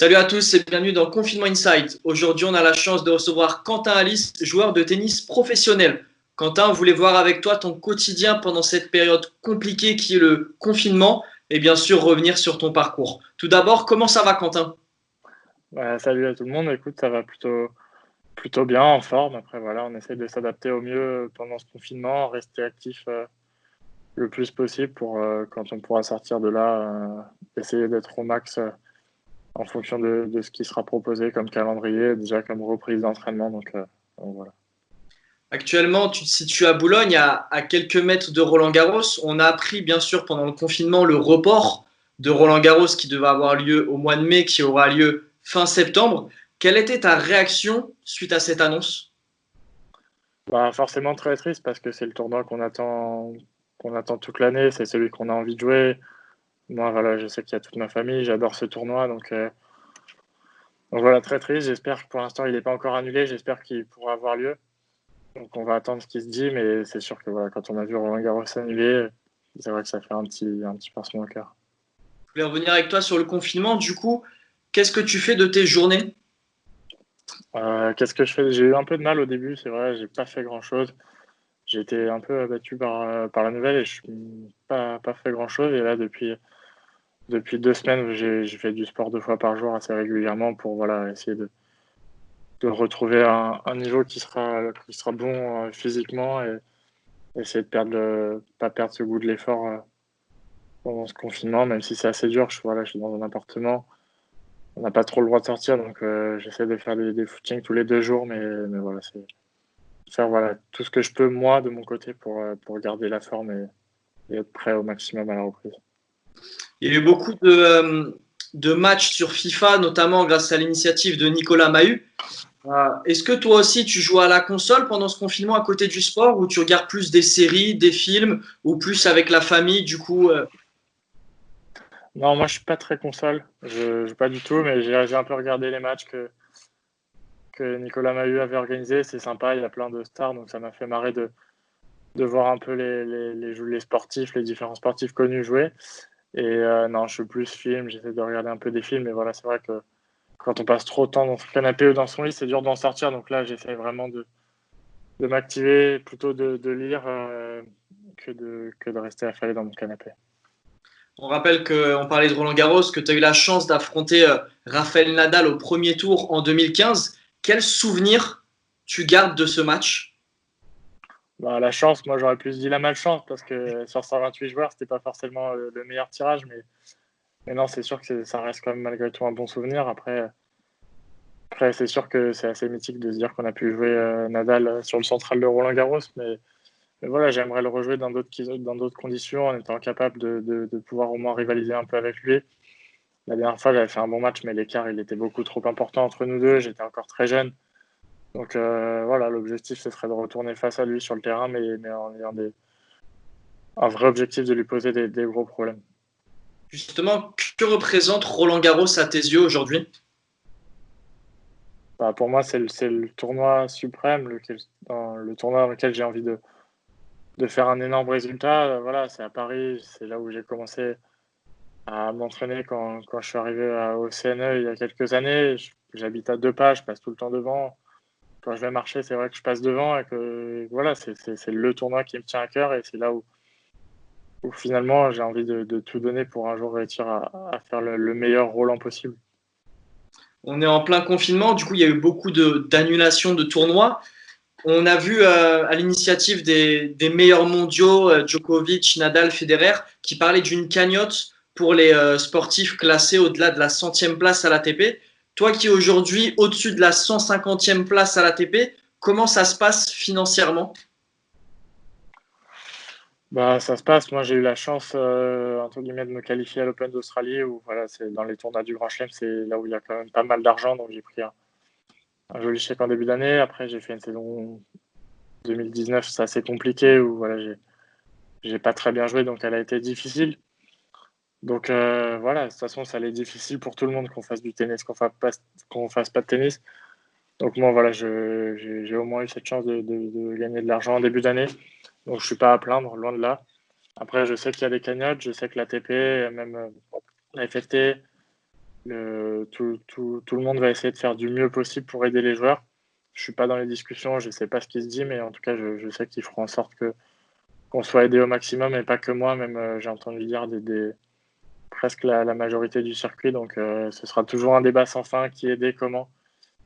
Salut à tous et bienvenue dans Confinement Insight. Aujourd'hui, on a la chance de recevoir Quentin Alice, joueur de tennis professionnel. Quentin, on voulait voir avec toi ton quotidien pendant cette période compliquée qui est le confinement et bien sûr revenir sur ton parcours. Tout d'abord, comment ça va Quentin? Salut à tout le monde. Écoute, ça va plutôt bien, en forme. Après, voilà, on essaie de s'adapter au mieux pendant ce confinement, rester actif le plus possible pour quand on pourra sortir de là, essayer d'être au max en fonction de ce qui sera proposé comme calendrier, déjà comme reprise d'entraînement. Donc voilà. Actuellement, tu te situes à Boulogne, à quelques mètres de Roland-Garros. On a appris bien sûr pendant le confinement le report de Roland-Garros qui devait avoir lieu au mois de mai, qui aura lieu fin septembre. Quelle était ta réaction suite à cette annonce? Forcément très triste parce que c'est le tournoi qu'on attend toute l'année. C'est celui qu'on a envie de jouer. Moi, voilà, je sais qu'il y a toute ma famille. J'adore ce tournoi, donc voilà, très triste. J'espère que pour l'instant, il n'est pas encore annulé. J'espère qu'il pourra avoir lieu. Donc on va attendre ce qui se dit, mais c'est sûr que voilà, quand on a vu Roland Garros annulé, c'est vrai que ça fait un petit pincement au cœur. Je voulais revenir avec toi sur le confinement. Du coup, qu'est-ce que tu fais de tes journées? Qu'est-ce que je fais? J'ai eu un peu de mal au début, c'est vrai, j'ai pas fait grand-chose. J'ai été un peu abattu par la nouvelle et je n'ai pas fait grand-chose. Et là, depuis 2 semaines, j'ai fait du sport 2 fois par jour assez régulièrement pour voilà, essayer de retrouver un niveau qui sera bon physiquement et essayer de pas perdre ce goût de l'effort pendant ce confinement, même si c'est assez dur. Voilà, je suis dans un appartement. On n'a pas trop le droit de sortir, donc j'essaie de faire des footings tous les 2 jours, mais voilà, c'est faire voilà, tout ce que je peux, moi, de mon côté, pour garder la forme et être prêt au maximum à la reprise. Il y a eu beaucoup de matchs sur FIFA, notamment grâce à l'initiative de Nicolas Mahut. Est-ce que toi aussi tu joues à la console pendant ce confinement à côté du sport ou tu regardes plus des séries, des films ou plus avec la famille du coup Non, moi, je suis pas très console, je joue pas du tout, mais j'ai un peu regardé les matchs que Nicolas Mahut avait organisés. C'est sympa, il y a plein de stars, donc ça m'a fait marrer de voir un peu les sportifs, les différents sportifs connus jouer. Et non, je suis plus film, j'essaie de regarder un peu des films, mais voilà, c'est vrai que quand on passe trop de temps dans son canapé ou dans son lit, c'est dur d'en sortir. Donc là, j'essaie vraiment de m'activer, plutôt de lire que de rester affalé dans mon canapé. on rappelle qu'on parlait de Roland Garros, que tu as eu la chance d'affronter Rafael Nadal au premier tour en 2015. Quel souvenir tu gardes de ce match? La chance, moi j'aurais plus dit la malchance parce que sur 128 joueurs, c'était pas forcément le meilleur tirage, mais non, c'est sûr que ça reste quand même malgré tout un bon souvenir. Après c'est sûr que c'est assez mythique de se dire qu'on a pu jouer Nadal sur le central de Roland Garros, mais voilà, j'aimerais le rejouer dans d'autres conditions en étant capable de pouvoir au moins rivaliser un peu avec lui. La dernière fois, j'avais fait un bon match, mais l'écart, il était beaucoup trop important entre nous deux. J'étais encore très jeune. Donc voilà, l'objectif, ce serait de retourner face à lui sur le terrain, mais en ayant un vrai objectif de lui poser des gros problèmes. Justement, que représente Roland Garros à tes yeux aujourd'hui? Pour moi, c'est le tournoi suprême, le tournoi dans lequel j'ai envie de faire un énorme résultat. Voilà, c'est à Paris, c'est là où j'ai commencé à m'entraîner quand je suis arrivé au CNE il y a quelques années. J'habite à 2 pas, je passe tout le temps devant. Quand je vais marcher, c'est vrai que je passe devant et que voilà, c'est le tournoi qui me tient à cœur et c'est là où finalement j'ai envie de tout donner pour un jour réussir à faire le meilleur Roland possible. On est en plein confinement, du coup il y a eu beaucoup d'annulations de tournois. On a vu à l'initiative des meilleurs mondiaux, Djokovic, Nadal, Federer, qui parlaient d'une cagnotte pour les sportifs classés au-delà de la 100e place à l'ATP. Toi qui es aujourd'hui au-dessus de la 150e place à l'ATP, comment ça se passe financièrement? Ça se passe. Moi, j'ai eu la chance, entre guillemets, de me qualifier à l'Open d'Australie où voilà, c'est dans les tournois du Grand Chelem, c'est là où il y a quand même pas mal d'argent. Donc j'ai pris un joli chèque en début d'année. Après, j'ai fait une saison 2019, c'est assez compliqué où voilà, j'ai pas très bien joué, donc elle a été difficile. Donc voilà, de toute façon, ça allait être difficile pour tout le monde qu'on fasse du tennis, qu'on fasse pas de tennis. Donc moi, voilà, j'ai au moins eu cette chance de gagner de l'argent en début d'année. Donc je suis pas à plaindre, loin de là. Après, je sais qu'il y a des cagnottes, je sais que l'ATP, même la FFT, Tout le monde va essayer de faire du mieux possible pour aider les joueurs. Je suis pas dans les discussions, je sais pas ce qui se dit, mais en tout cas, je sais qu'ils feront en sorte qu'on soit aidé au maximum et pas que moi. Même j'ai entendu dire presque la majorité du circuit. Donc ce sera toujours un débat sans fin, qui aider, comment.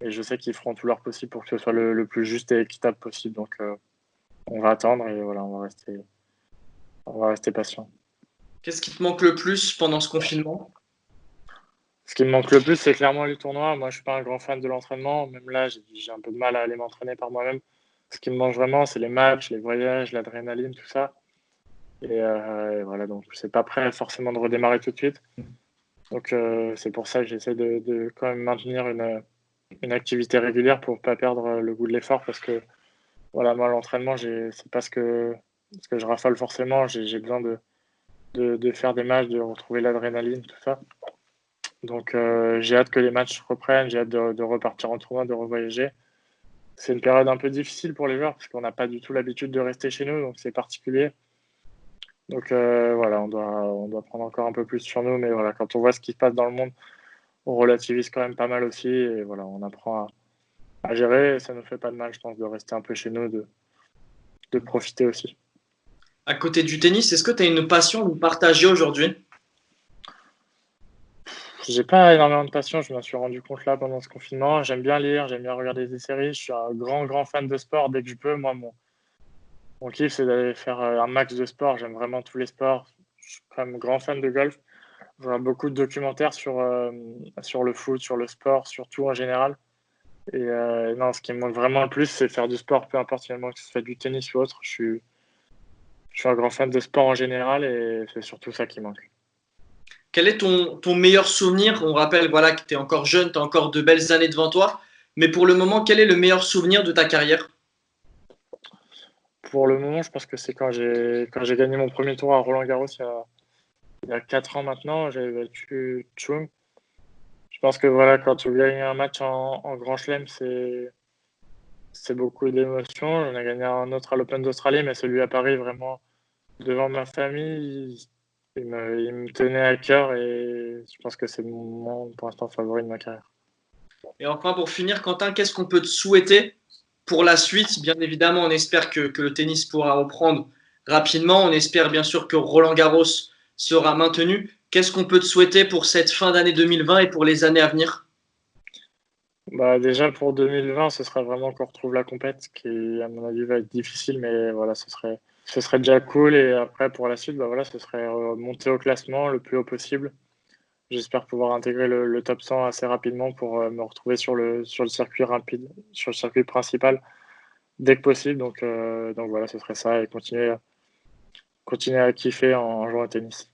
Et je sais qu'ils feront tout leur possible pour que ce soit le plus juste et équitable possible. Donc on va attendre et voilà, on va rester patient. Qu'est-ce qui te manque le plus pendant ce confinement? Ce qui me manque le plus, c'est clairement les tournois. Moi, je suis pas un grand fan de l'entraînement. Même là, j'ai un peu de mal à aller m'entraîner par moi-même. Ce qui me manque vraiment, c'est les matchs, les voyages, l'adrénaline, tout ça. Et voilà, donc c'est pas prêt forcément de redémarrer tout de suite. Donc c'est pour ça que j'essaie de quand même maintenir une activité régulière pour pas perdre le goût de l'effort, parce que voilà, moi l'entraînement, c'est pas ce que je raffole forcément. J'ai besoin de faire des matchs, de retrouver l'adrénaline, tout ça. Donc j'ai hâte que les matchs reprennent, j'ai hâte de repartir en tournoi, de revoyager. C'est une période un peu difficile pour les joueurs parce qu'on n'a pas du tout l'habitude de rester chez nous, donc c'est particulier. Donc voilà, on doit prendre encore un peu plus sur nous, mais voilà, quand on voit ce qui se passe dans le monde, on relativise quand même pas mal aussi, et voilà, on apprend à gérer, et ça ne fait pas de mal, je pense, de rester un peu chez nous, de profiter aussi. À côté du tennis, est-ce que tu as une passion à nous partager aujourd'hui? J'ai pas énormément de passion, je m'en suis rendu compte là pendant ce confinement. J'aime bien lire, j'aime bien regarder des séries, je suis un grand fan de sport dès que je peux. Moi, mon kiff, c'est d'aller faire un max de sport, j'aime vraiment tous les sports. Je suis quand même grand fan de golf. Je regarde beaucoup de documentaires sur le foot, sur le sport, sur tout en général. Et non, ce qui me manque vraiment le plus, c'est faire du sport, peu importe finalement que ce soit du tennis ou autre. Je suis un grand fan de sport en général et c'est surtout ça qui manque. Quel est ton meilleur souvenir? On rappelle voilà, que tu es encore jeune, tu as encore de belles années devant toi. Mais pour le moment, quel est le meilleur souvenir de ta carrière? Pour le moment, je pense que c'est quand j'ai gagné mon premier tour à Roland-Garros il y a 4 ans maintenant, j'avais battu Chung. Je pense que voilà, quand tu gagnes un match en Grand Chelem, c'est beaucoup d'émotions. On a gagné un autre à l'Open d'Australie, mais celui à Paris, vraiment, devant ma famille, il me tenait à cœur et je pense que c'est mon moment pour l'instant favori de ma carrière. Et enfin, pour finir, Quentin, qu'est-ce qu'on peut te souhaiter pour la suite? Bien évidemment, on espère que le tennis pourra reprendre rapidement. On espère bien sûr que Roland Garros sera maintenu. Qu'est-ce qu'on peut te souhaiter pour cette fin d'année 2020 et pour les années à venir? Bah, déjà pour 2020, ce serait vraiment qu'on retrouve la compète, qui à mon avis va être difficile, mais voilà, ce serait déjà cool. Et après pour la suite, bah voilà, ce serait monter au classement le plus haut possible. J'espère pouvoir intégrer le top 100 assez rapidement pour me retrouver sur le circuit rapide, sur le circuit principal dès que possible. Donc voilà, ce serait ça et continuer à kiffer en jouant au tennis.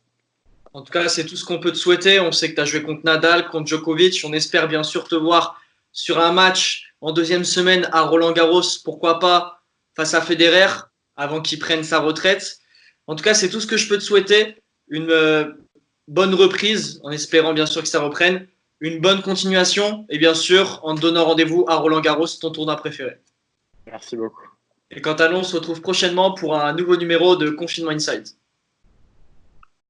En tout cas, c'est tout ce qu'on peut te souhaiter. On sait que tu as joué contre Nadal, contre Djokovic. On espère bien sûr te voir sur un match en deuxième semaine à Roland-Garros, pourquoi pas face à Federer, avant qu'il prenne sa retraite. En tout cas, c'est tout ce que je peux te souhaiter. Une bonne reprise, en espérant bien sûr que ça reprenne. Une bonne continuation et bien sûr en te donnant rendez-vous à Roland-Garros, ton tournoi préféré. Merci beaucoup. Et quant à nous, on se retrouve prochainement pour un nouveau numéro de Confinement Inside.